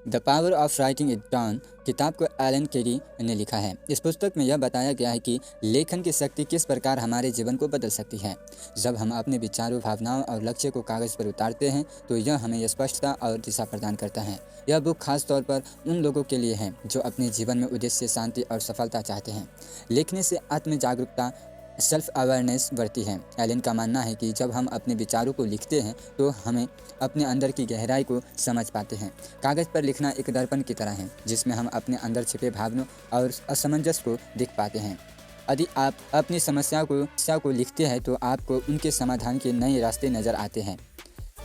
The power of writing it down किताब को Elon केरी ने लिखा है। इस पुस्तक में यह बताया गया है कि लेखन की शक्ति किस प्रकार हमारे जीवन को बदल सकती है। जब हम अपने विचारों, भावनाओं और लक्ष्य को कागज़ पर उतारते हैं तो यह हमें स्पष्टता और दिशा प्रदान करता है। यह बुक खास तौर पर उन लोगों के लिए है जो अपने जीवन में उद्देश्य, शांति और सफलता चाहते हैं। लिखने से आत्म जागरूकता, सेल्फ अवेयरनेस बढ़ती है। एलन का मानना है कि जब हम अपने विचारों को लिखते हैं तो हमें अपने अंदर की गहराई को समझ पाते हैं। कागज़ पर लिखना एक दर्पण की तरह है जिसमें हम अपने अंदर छिपे भावनाओं और असमंजस को देख पाते हैं। यदि आप अपनी समस्या को लिखते हैं तो आपको उनके समाधान के नए रास्ते नज़र आते हैं।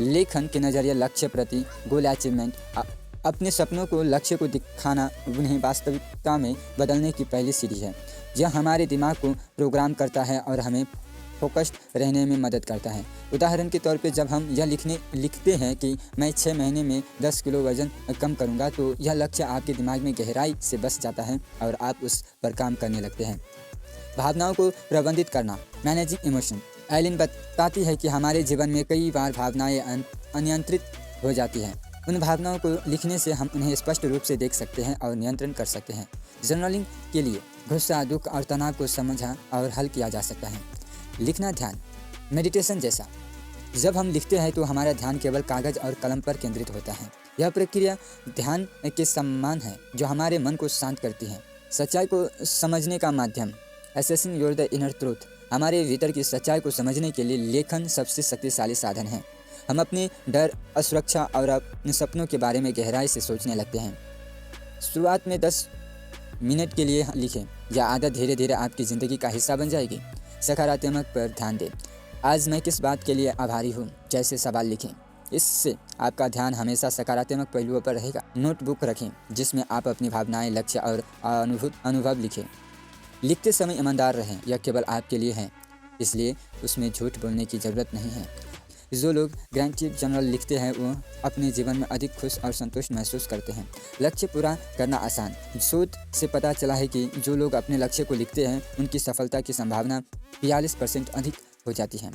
लेखन के नज़रिए लक्ष्य प्रति गोल अचीवमेंट, अपने सपनों को लक्ष्य को दिखाना उन्हें वास्तविकता में बदलने की पहली सीढ़ी है। यह हमारे दिमाग को प्रोग्राम करता है और हमें फोकस्ड रहने में मदद करता है। उदाहरण के तौर पे जब हम यह लिखते हैं कि मैं 6 महीने में 10 किलो वज़न कम करूंगा, तो यह लक्ष्य आपके दिमाग में गहराई से बस जाता है और आप उस पर काम करने लगते हैं। भावनाओं को प्रबंधित करना, मैनेजिंग इमोशन। एलिन बताती है कि हमारे जीवन में कई बार भावनाएं अनियंत्रित हो जाती हैं। उन भावनाओं को लिखने से हम उन्हें स्पष्ट रूप से देख सकते हैं और नियंत्रण कर सकते हैं। जर्नलिंग के लिए गुस्सा, दुख और तनाव को समझा और हल किया जा सकता है। लिखना ध्यान, मेडिटेशन जैसा। जब हम लिखते हैं तो हमारा ध्यान केवल कागज़ और कलम पर केंद्रित होता है। यह प्रक्रिया ध्यान के समान है जो हमारे मन को शांत करती है। सच्चाई को समझने का माध्यम, assessing your the inner truth. हमारे भीतर की सच्चाई को समझने के लिए लेखन सबसे शक्तिशाली साधन है। हम अपने डर, असुरक्षा और अपने सपनों के बारे में गहराई से सोचने लगते हैं। शुरुआत में 10 मिनट के लिए लिखें। यह आदत धीरे धीरे आपकी ज़िंदगी का हिस्सा बन जाएगी। सकारात्मक पर ध्यान दें। आज मैं किस बात के लिए आभारी हूँ जैसे सवाल लिखें। इससे आपका ध्यान हमेशा सकारात्मक पहलुओं पर रहेगा। नोटबुक रखें जिसमें आप अपनी भावनाएं, लक्ष्य और अनुभव लिखें। लिखते समय ईमानदार रहें, यह केवल आपके लिए है, इसलिए उसमें झूठ बोलने की ज़रूरत नहीं है। जो लोग ग्रेटिट्यूड जर्नल लिखते हैं वो अपने जीवन में अधिक खुश और संतुष्ट महसूस करते हैं। लक्ष्य पूरा करना आसान। शोध से पता चला है कि जो लोग अपने लक्ष्य को लिखते हैं उनकी सफलता की संभावना 42% अधिक हो जाती है।